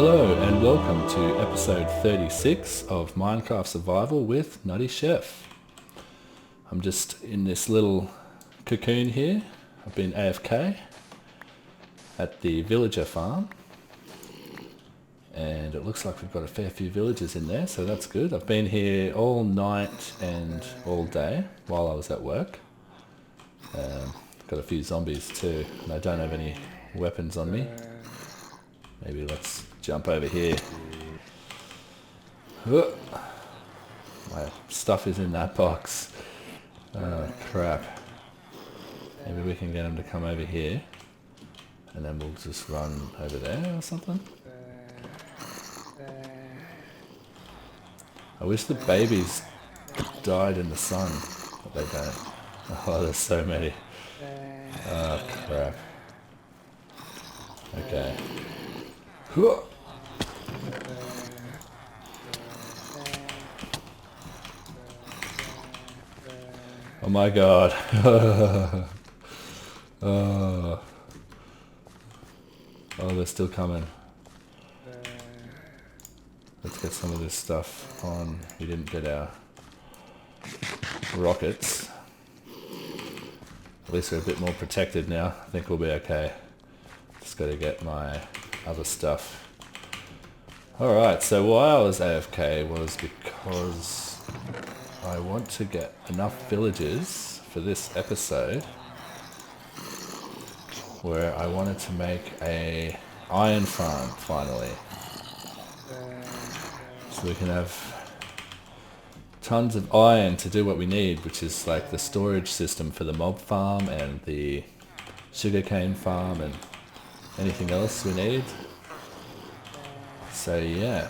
Hello and welcome to episode 36 of Minecraft Survival with NuttyChef. I'm just in this little cocoon here. I've been AFK at the villager farm and it looks like we've got a fair few villagers in there, so that's good. I've been here all night and all day while I was at work. Got a few zombies too, and I don't have any weapons on me. Maybe let's jump over here. My stuff is in that box. Oh crap. Maybe we can get him to come over here and then we'll just run over there or something. I wish the babies died in the sun, but they don't. Oh, there's so many. Oh crap. Okay. Oh my god. Oh, they're still coming. Let's get some of this stuff on. We didn't get our rockets. At least we're a bit more protected now. I think we'll be okay. Just got to get my other stuff. Alright, so why I was AFK was because I want to get enough villagers for this episode where I wanted to make a iron farm finally. So we can have tons of iron to do what we need, which is like the storage system for the mob farm and the sugarcane farm and anything else we need. So yeah,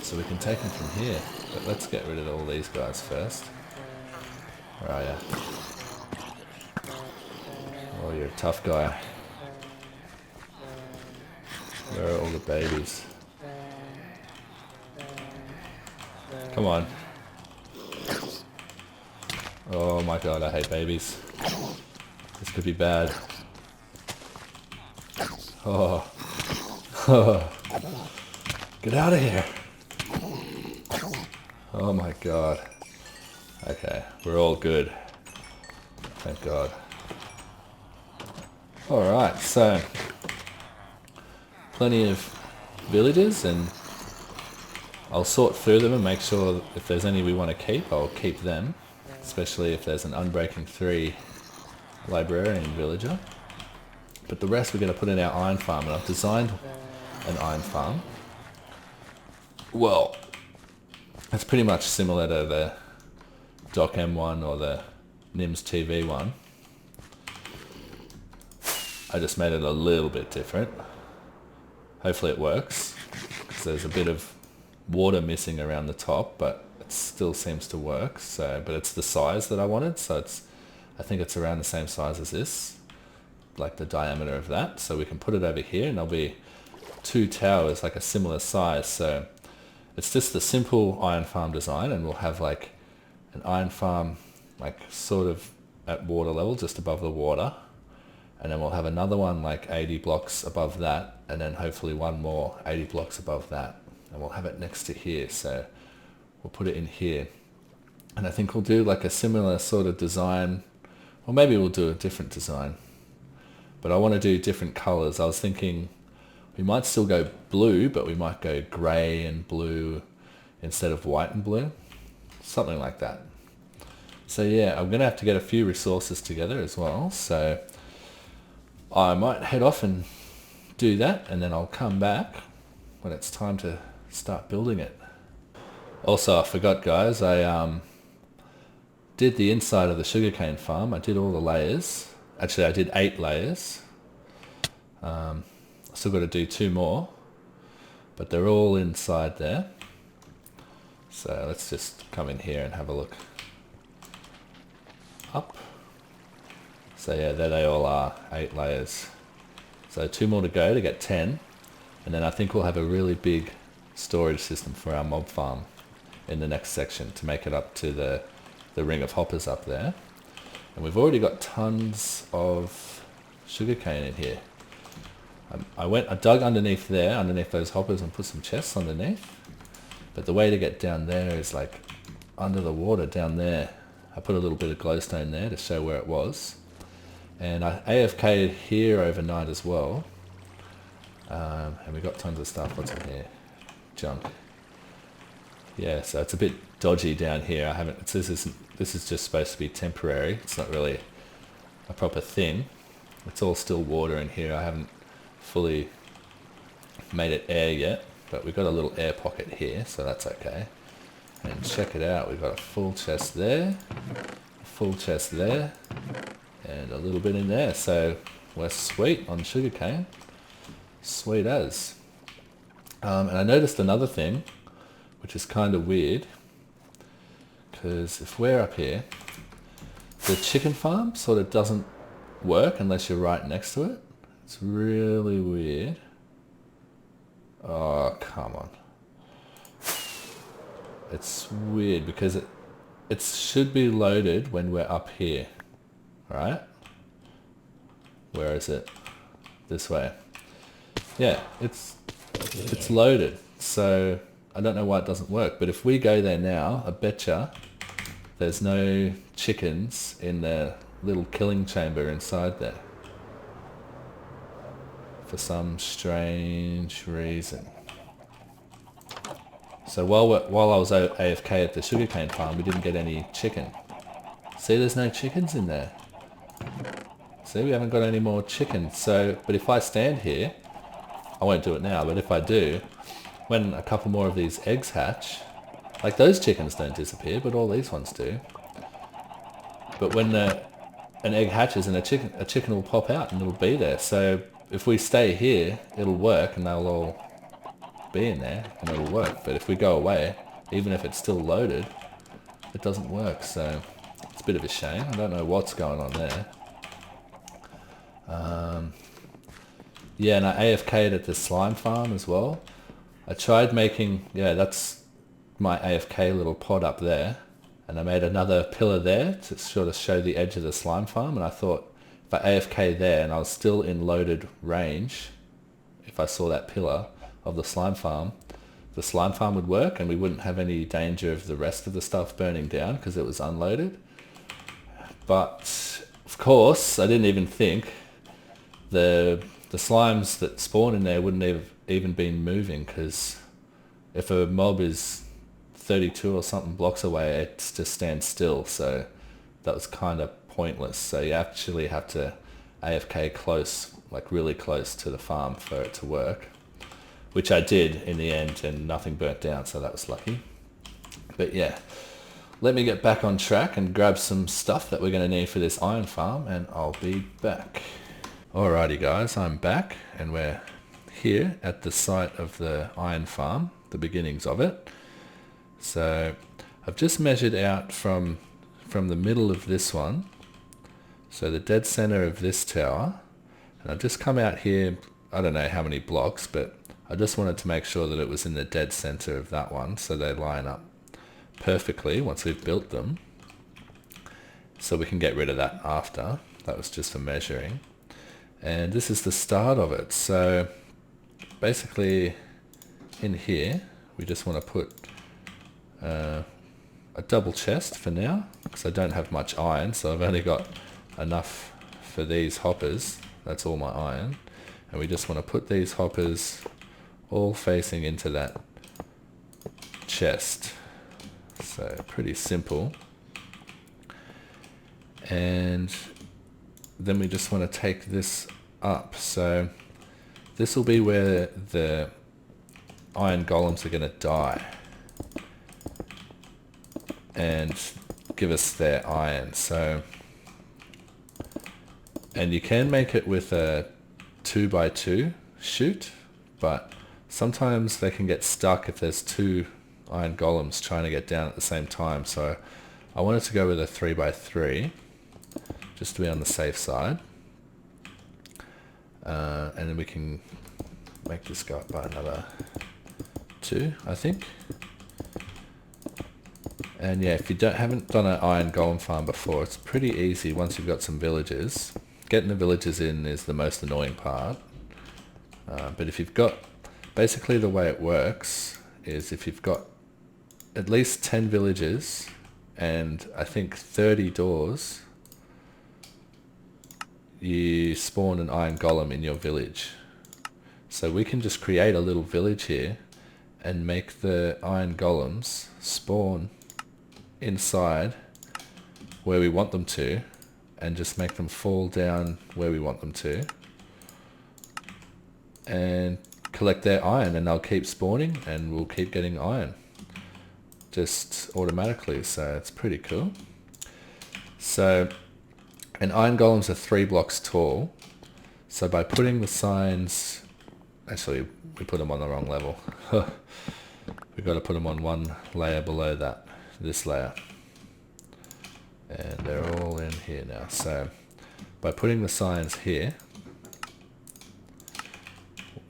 so we can take them from here. But let's get rid of all these guys first. Where are you? Oh, you're a tough guy. Where are all the babies? Come on. Oh my god, I hate babies. This could be bad. Oh. Get out of here. Oh my god. Okay, we're all good. Thank god. Alright, so plenty of villagers, and I'll sort through them and make sure if there's any we want to keep, I'll keep them. Especially if there's an Unbreaking 3 librarian villager. But the rest we're going to put in our iron farm, and I've designed an iron farm. Well, it's pretty much similar to the Doc M1 or the Nims TV one. I just made it a little bit different. Hopefully it works, because there's a bit of water missing around the top, but it still seems to work. So, but it's the size that I wanted, so I think it's around the same size as this, like the diameter of that. So we can put it over here, and there'll be two towers like a similar size. So it's just the simple iron farm design, and we'll have like an iron farm like sort of at water level, just above the water, and then we'll have another one like 80 blocks above that, and then hopefully one more 80 blocks above that, and we'll have it next to here. So we'll put it in here, and I think we'll do like a similar sort of design, or maybe we'll do a different design, but I want to do different colors. I was thinking we might still go blue, but we might go grey and blue instead of white and blue. Something like that. So yeah, I'm going to have to get a few resources together as well. So I might head off and do that, and then I'll come back when it's time to start building it. Also, I forgot, guys, I did the inside of the sugarcane farm. I did all the layers. Actually, I did 8 layers. I still got to do 2 more, but they're all inside there. So let's just come in here and have a look. Up. So yeah, there they all are, 8 layers. So 2 more to go to get 10, and then I think we'll have a really big storage system for our mob farm in the next section to make it up to the ring of hoppers up there. And we've already got tons of sugarcane in here. I dug underneath there, underneath those hoppers, and put some chests underneath. But the way to get down there is like under the water down there. I put a little bit of glowstone there to show where it was. And I AFK'd here overnight as well. And we got tons of stuff. What's in here? Junk. Yeah, so it's a bit dodgy down here. I haven't. This is just supposed to be temporary. It's not really a proper thing. It's all still water in here. I haven't fully made it air yet, but we've got a little air pocket here, so that's okay. And check it out. We've got a full chest there, a full chest there, and a little bit in there. So we're sweet on sugarcane. Sweet as. And I noticed another thing, which is kind of weird, because if we're up here, the chicken farm sort of doesn't work unless you're right next to it. It's really weird. Oh, come on. It's weird because it should be loaded when we're up here, right? Where is it? This way. Yeah, it's loaded. So I don't know why it doesn't work, but if we go there now, I betcha there's no chickens in the little killing chamber inside there. For some strange reason. So while I was AFK at the sugarcane farm, we didn't get any chicken. See, there's no chickens in there. See, we haven't got any more chicken. So, but if I stand here, I won't do it now, but if I do, when a couple more of these eggs hatch, like those chickens don't disappear, but all these ones do. But when an egg hatches and a chicken will pop out and it'll be there. So if we stay here, it'll work and they'll all be in there and it'll work. But if we go away, even if it's still loaded, it doesn't work. So it's a bit of a shame. I don't know what's going on there. Yeah, and I AFK'd at the slime farm as well. I tried making, yeah, that's my AFK little pod up there. And I made another pillar there to sort of show the edge of the slime farm. And I thought if I AFK there and I was still in loaded range, if I saw that pillar of the slime farm would work and we wouldn't have any danger of the rest of the stuff burning down because it was unloaded. But of course, I didn't even think the slimes that spawn in there wouldn't have even been moving, because if a mob is 32 or something blocks away, it just stands still. So that was kind of pointless. So you actually have to AFK close, like really close to the farm for it to work, which I did in the end, and nothing burnt down, so that was lucky. But yeah, let me get back on track and grab some stuff that we're going to need for this iron farm, and I'll be back. Alrighty guys, I'm back and we're here at the site of the iron farm, the beginnings of it. So I've just measured out from the middle of this one, so the dead center of this tower, and I've just come out here, I don't know how many blocks, but I just wanted to make sure that it was in the dead center of that one, so they line up perfectly once we've built them, so we can get rid of that after. That was just for measuring. And this is the start of it. So basically in here we just want to put a double chest for now, because I don't have much iron, so I've only got enough for these hoppers. That's all my iron, and we just want to put these hoppers all facing into that chest. So pretty simple. And then we just want to take this up. So this will be where the iron golems are going to die and give us their iron. So, and you can make it with a 2x2 chute, but sometimes they can get stuck if there's two iron golems trying to get down at the same time. So I wanted to go with a 3x3 just to be on the safe side. And then we can make this go up by another 2, I think. And yeah, if you haven't done an iron golem farm before, it's pretty easy once you've got some villagers. Getting the villagers in is the most annoying part, But if you've got, basically the way it works is if you've got at least 10 villages and I think 30 doors, you spawn an iron golem in your village. So we can just create a little village here and make the iron golems spawn inside where we want them to, and just make them fall down where we want them to, and collect their iron, and they'll keep spawning and we'll keep getting iron just automatically. So it's pretty cool. So, and iron golems are 3 blocks tall. So by putting the signs, actually we put them on the wrong level. We've got to put them on one layer below that, this layer. And they're all in here now. So by putting the signs here,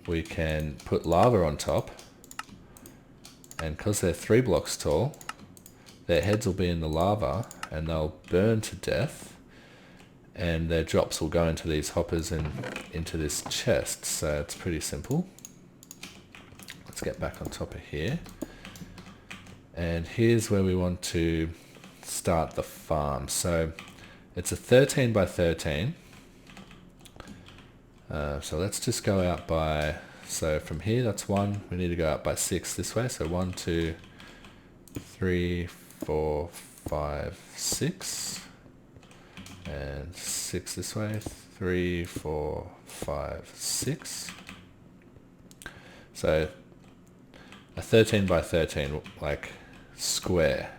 we can put lava on top, and because they're 3 blocks tall, their heads will be in the lava and they'll burn to death, and their drops will go into these hoppers and into this chest. So it's pretty simple. Let's get back on top of here, and here's where we want to start the farm. So it's a 13 by 13. So let's just go out by, so from here that's 1, we need to go out by 6 this way. So 1, 2, 3, 4, 5, 6, and 6 this way, 3, 4, 5, 6. So a 13 by 13, like square.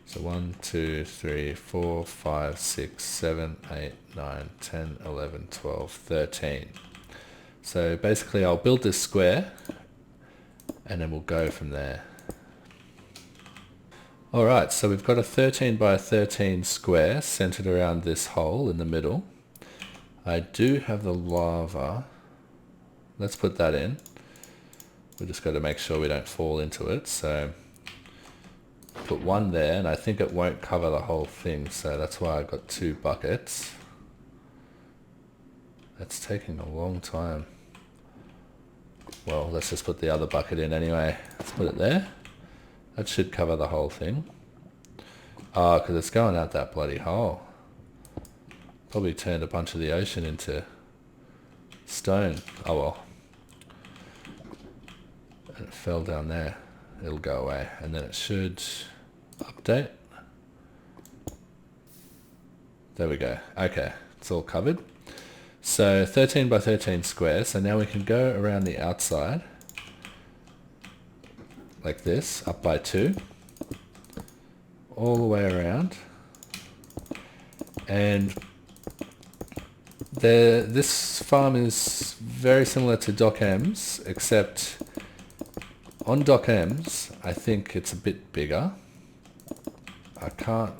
So 1, 2, 3, 4, 5, 6, 7, 8, 9, 10, 11, 12, 13. So basically I'll build this square and then we'll go from there. Alright, so we've got a 13 by 13 square centered around this hole in the middle. I do have the lava. Let's put that in. We just got to make sure we don't fall into it. So put 1 there, and I think it won't cover the whole thing, so that's why I've got 2 buckets. That's taking a long time. Well, let's just put the other bucket in anyway. Let's put it there. That should cover the whole thing. Oh, because it's going out that bloody hole. Probably turned a bunch of the ocean into stone. Oh well. And it fell down there. It'll go away, and then it should update. There we go. Okay, it's all covered. So 13 by 13 square. So now we can go around the outside like this, up by 2, all the way around. And this farm is very similar to Doc M's, except on Doc M's, I think it's a bit bigger. I can't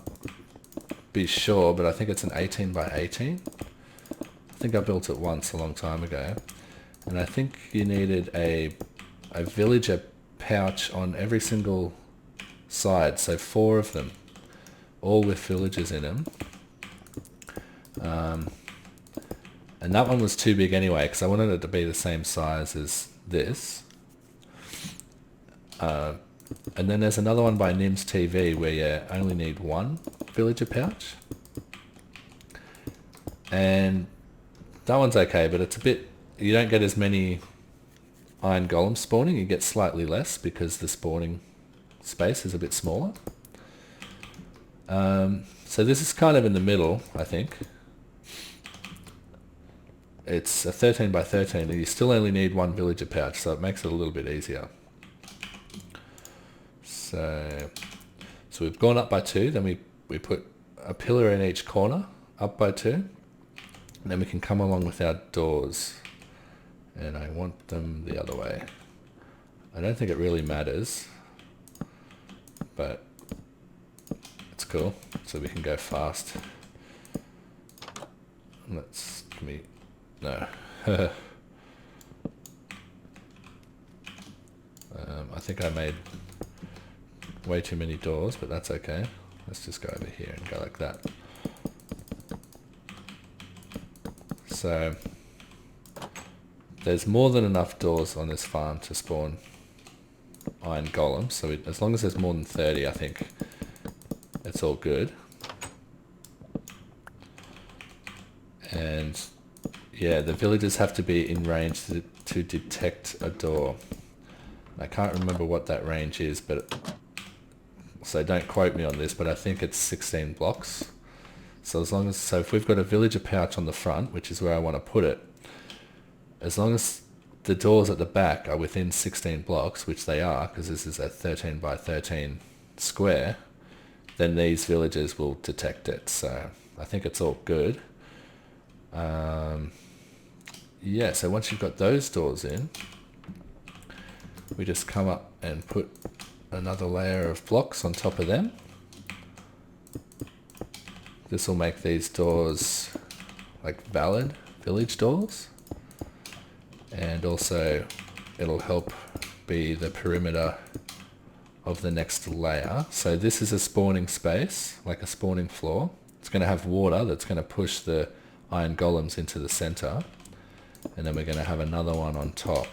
be sure, but I think it's an 18 by 18. I think I built it once a long time ago. And I think you needed a villager pouch on every single side, so 4 of them, all with villagers in them. And that one was too big anyway, because I wanted it to be the same size as this. And then there's another one by Nim's TV where you only need 1 villager pouch. And that one's okay, but it's a bit, you don't get as many iron golems spawning, you get slightly less because the spawning space is a bit smaller. So this is kind of in the middle, I think. It's a 13 by 13 and you still only need 1 villager pouch, so it makes it a little bit easier. So we've gone up by 2, then we put a pillar in each corner, up by 2, and then we can come along with our doors. And I want them the other way. I don't think it really matters, but it's cool, so we can go fast. Let's, no. I think I made way too many doors, but that's okay. Let's just go over here and go like that. So there's more than enough doors on this farm to spawn iron golems. So as long as there's more than 30, I think it's all good. And yeah, the villagers have to be in range to detect a door. I can't remember what that range is, but so don't quote me on this, but I think it's 16 blocks. So if we've got a villager pouch on the front, which is where I want to put it, as long as the doors at the back are within 16 blocks, which they are, because this is a 13 by 13 square, then these villagers will detect it. So I think it's all good. Yeah, so once you've got those doors in, we just come up and put another layer of blocks on top of them. This will make these doors like valid village doors, and also it'll help be the perimeter of the next layer. So this is a spawning space, like a spawning floor. It's going to have water that's going to push the iron golems into the center, and then we're going to have another one on top.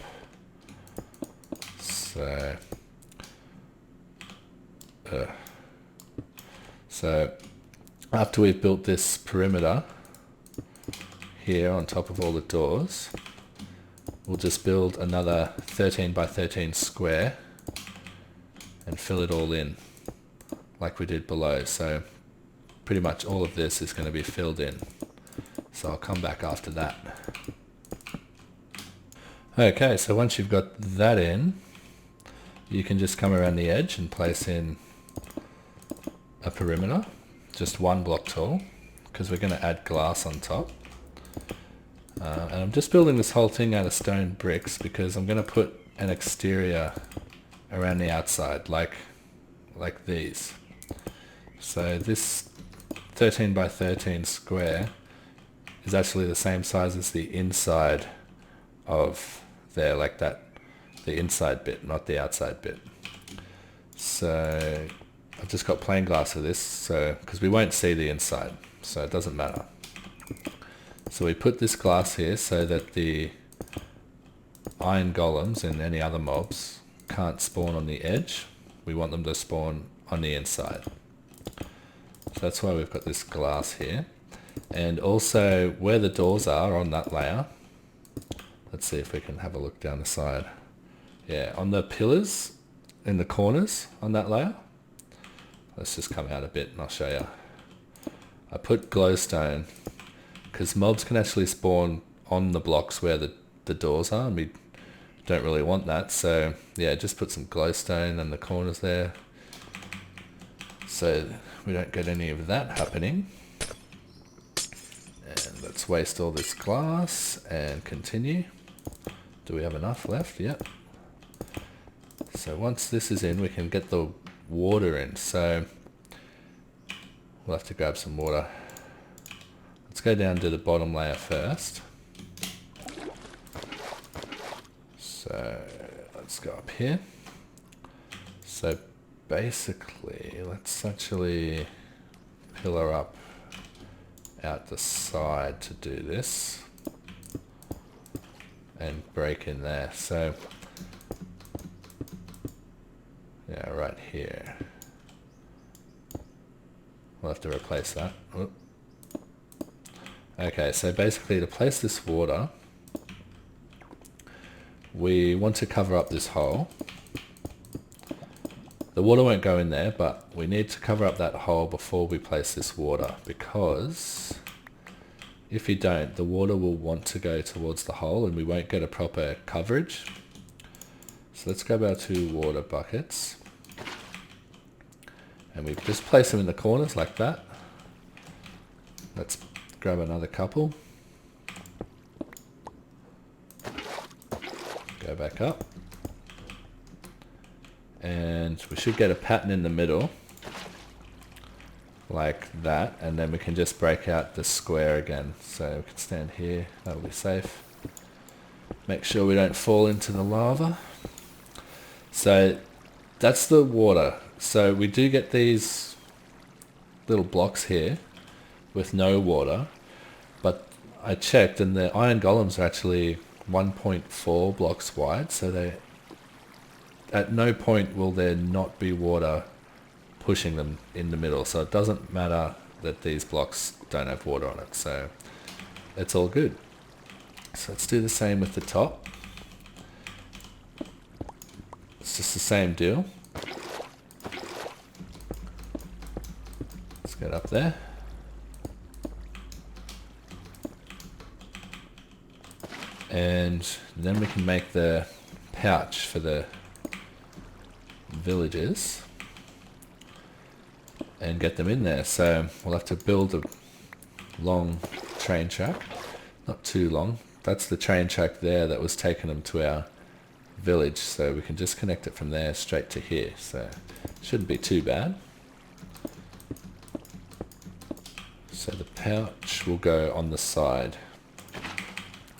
So after we've built this perimeter here on top of all the doors, we'll just build another 13 by 13 square and fill it all in like we did below. So pretty much all of this is going to be filled in. So I'll come back after that. Okay, so once you've got that in, you can just come around the edge and place in a perimeter, just one block tall, because we're going to add glass on top. And I'm just building this whole thing out of stone bricks because I'm going to put an exterior around the outside, like these. So this 13 by 13 square is actually the same size as the inside of there, like that, the inside bit, not the outside bit. So I've just got plain glass for this, so because we won't see the inside, so it doesn't matter. So we put this glass here so that the iron golems and any other mobs can't spawn on the edge. We want them to spawn on the inside. So that's why we've got this glass here. And also where the doors are on that layer, let's see if we can have a look down the side. Yeah, on the pillars in the corners on that layer. Let's just come out a bit and I'll show you. I put glowstone because mobs can actually spawn on the blocks where the doors are, and we don't really want that. So yeah, just put some glowstone in the corners there so we don't get any of that happening. And let's waste all this glass and continue. Do we have enough left? Yep. So once this is in, we can get the water in. So we'll have to grab some water. Let's go down to the bottom layer first. So let's go up here. So basically, let's actually pillar up out the side to do this and break in there. So yeah, right here. We'll have to replace that. Oop. Okay, so basically to place this water, we want to cover up this hole. The water won't go in there, but we need to cover up that hole before we place this water, because if you don't, the water will want to go towards the hole and we won't get a proper coverage. So let's grab our 2 water buckets and we just place them in the corners like that. Let's grab another couple. Go back up. And we should get a pattern in the middle like that, and then we can just break out the square again. So we can stand here, that'll be safe. Make sure we don't fall into the lava. So that's the water. So we do get these little blocks here with no water, but I checked, and the iron golems are actually 1.4 blocks wide, so they, at no point will there not be water pushing them in the middle, so it doesn't matter that these blocks don't have water on it, so it's all good. So let's do the same with the top. It's just the same deal. Let's get up there. And then we can make the pouch for the villagers and get them in there. So we'll have to build a long train track, not too long. That's the train track there that was taking them to our village, so we can just connect it from there straight to here, so it shouldn't be too bad. So the pouch will go on the side,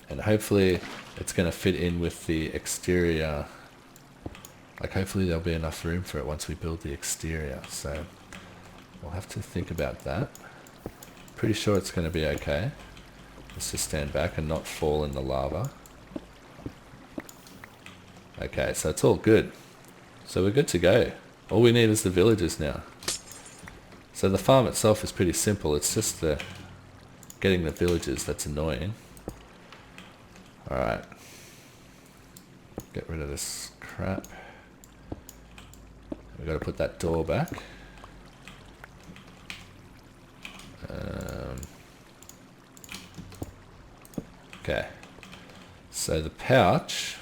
and hopefully it's going to fit in with the exterior. Like, hopefully there'll be enough room for it once we build the exterior, so we'll have to think about that. Pretty sure it's going to be okay. Let's just stand back and not fall in the lava. Okay, so it's all good. So we're good to go. All we need is the villagers now. So the farm itself is pretty simple. It's just the getting the villagers that's annoying. Alright. Get rid of this crap. We've got to put that door back. Okay. So the pouch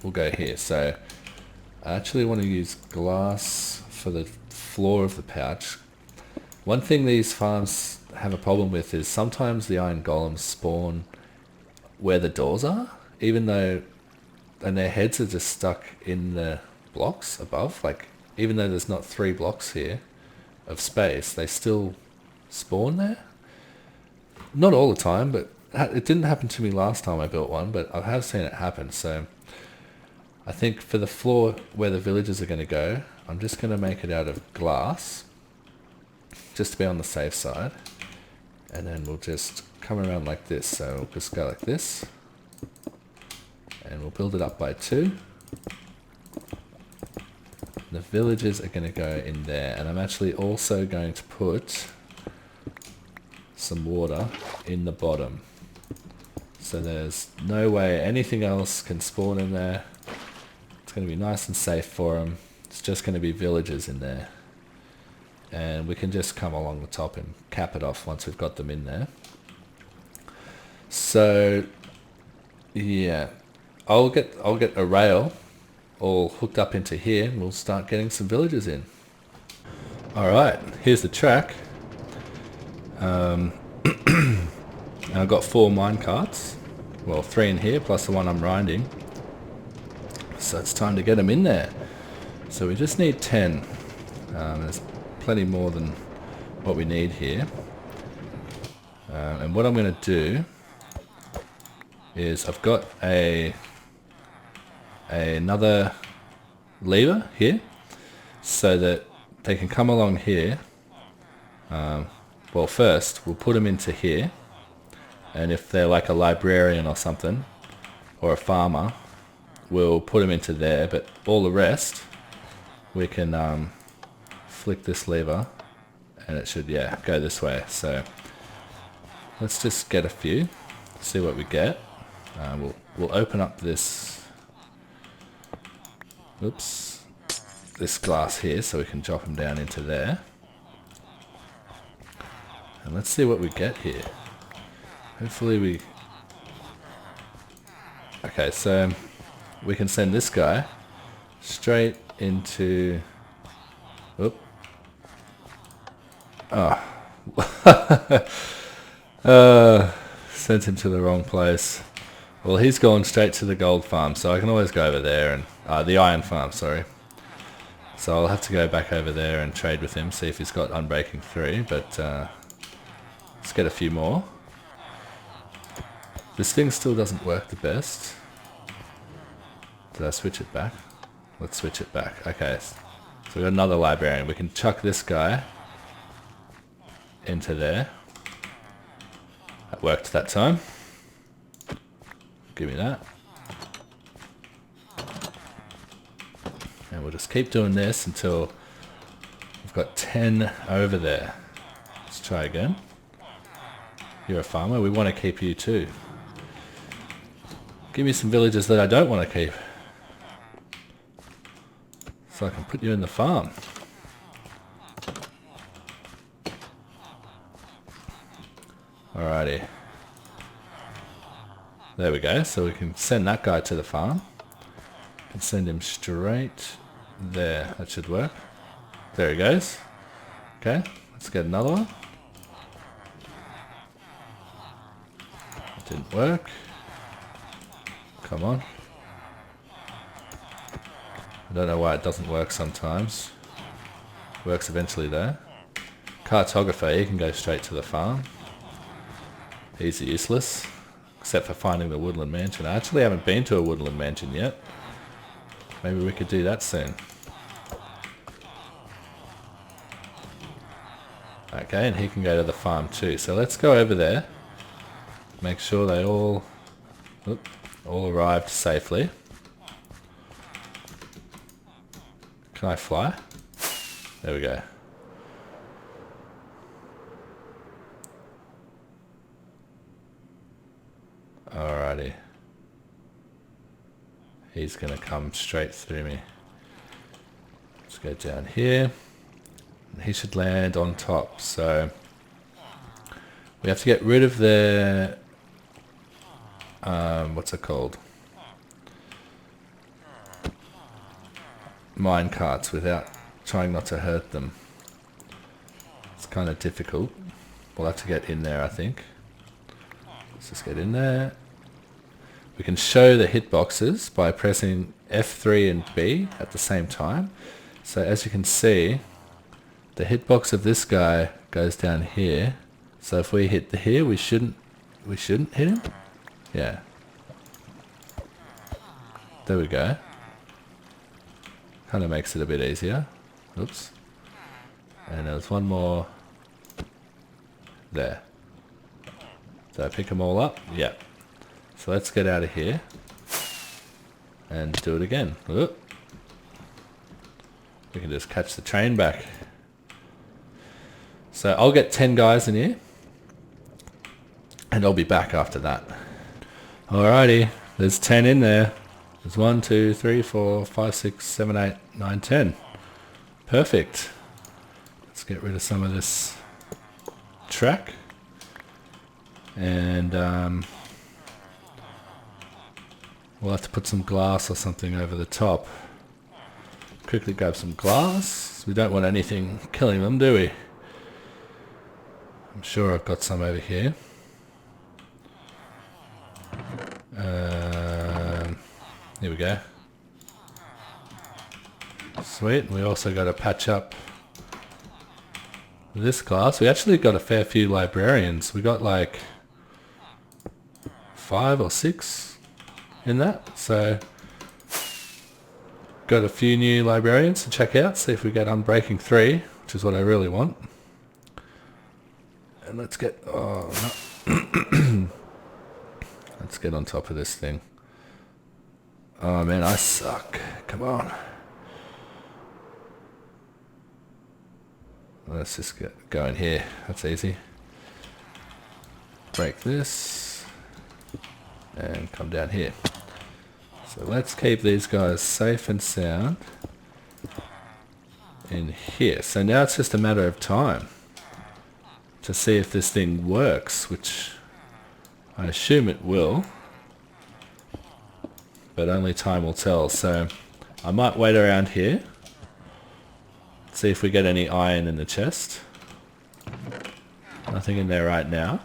will go here. So I actually want to use glass for the floor of the pouch. One thing these farms have a problem with is sometimes the iron golems spawn where the doors are, even though, and their heads are just stuck in the blocks above. Like, even though there's not 3 blocks here of space, they still spawn there. Not all the time, but it didn't happen to me last time I built one, but I have seen it happen. So I think for the floor where the villagers are going to go, I'm just going to make it out of glass, just to be on the safe side. And then we'll just come around like this. So we'll just go like this, and we'll build it up by 2. The villagers are going to go in there, and I'm actually also going to put some water in the bottom. So there's no way anything else can spawn in there. It's going to be nice and safe for them. It's just going to be villagers in there. And we can just come along the top and cap it off once we've got them in there. So yeah, I'll get a rail all hooked up into here, and we'll start getting some villagers in. Alright, here's the track. I've got 4 mine carts. Well, 3 in here plus the one I'm grinding. So it's time to get them in there. So we just need 10. There's plenty more than what we need here. And what I'm going to do is I've got another lever here, so that they can come along here. Well, first we'll put them into here, and if they're like a librarian or something, or a farmer, we'll put them into there, but all the rest we can flick this lever and it should, yeah, go this way. So let's just get a few, see what we get. We'll open up this, oops, this glass here, so we can drop them down into there. And let's see what we get here. Hopefully we... Okay, so we can send this guy straight into... Oop. Sent him to the wrong place. Well, he's gone straight to the gold farm, so I can always go over there and... the iron farm, sorry. So I'll have to go back over there and trade with him, see if he's got Unbreaking 3, but let's get a few more. This thing still doesn't work the best. Did I switch it back? Let's switch it back. Okay, so we've got another librarian. We can chuck this guy into there. That worked that time. Give me that. And we'll just keep doing this until we've got 10 over there. Let's try again. You're a farmer. We want to keep you too. Give me some villages that I don't want to keep, so I can put you in the farm. Alrighty. There we go. So we can send that guy to the farm. And send him straight there. That should work. There he goes. Okay, let's get another one. It didn't work. Come on. I don't know why it doesn't work sometimes. Works eventually though. Cartographer, he can go straight to the farm. He's useless. Except for finding the woodland mansion. I actually haven't been to a woodland mansion yet. Maybe we could do that soon. Okay, and he can go to the farm too. So let's go over there. Make sure they all arrived safely. Can I fly? There we go. Alrighty. He's going to come straight through me. Let's go down here. He should land on top. So we have to get rid of the what's it called? Mine carts without trying not to hurt them. It's kind of difficult. We'll have to get in there, I think. Let's just get in there. We can show the hitboxes by pressing F3 and B at the same time. So as you can see, the hitbox of this guy goes down here. So if we hit here, we shouldn't hit him. Yeah. There we go. Kind of makes it a bit easier. Oops. And there's one more there. Did I pick them all up? Yeah. So let's get out of here and do it again. Whoop. We can just catch the train back. So I'll get 10 guys in here and I'll be back after that. Alrighty, there's 10 in there. There's 1, 2, 3, 4, 5, 6, 7, 8, 9, 10. Perfect. Let's get rid of some of this track. And we'll have to put some glass or something over the top. Quickly grab some glass. We don't want anything killing them, do we? I'm sure I've got some over here. Here we go. Sweet. We also got to patch up this glass. We actually got a fair few librarians. We got like 5 or 6 in that. So got a few new librarians to check out. See if we get Unbreaking 3, which is what I really want. And let's get let's get on top of this thing. Oh man, I suck. Come on. Let's just go in here. That's easy. Break this. And come down here. So let's keep these guys safe and sound in here. So now it's just a matter of time to see if this thing works, which I assume it will. But only time will tell. So I might wait around here. See if we get any iron in the chest. Nothing in there right now.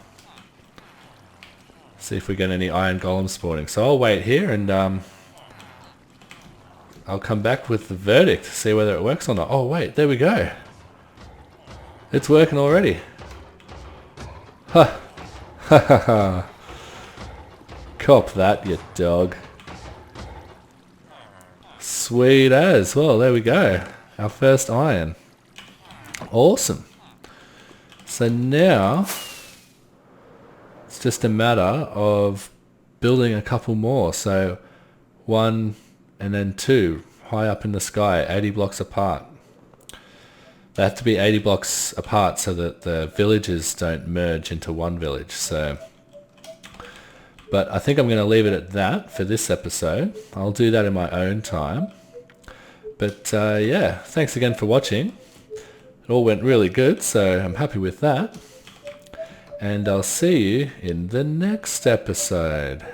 See if we get any iron golem spawning. So I'll wait here and I'll come back with the verdict to see whether it works or not. Oh wait, there we go. It's working already. Ha! Ha ha ha. Cop that, you dog. Sweet as. Well, there we go. Our first iron. Awesome. So now, let's just a matter of building a couple more. So 1 and then 2 high up in the sky, 80 blocks apart. They have to be 80 blocks apart so that the villages don't merge into one village. So, but I think I'm going to leave it at that for this episode. I'll do that in my own time. But yeah, thanks again for watching. It all went really good, so I'm happy with that. And I'll see you in the next episode.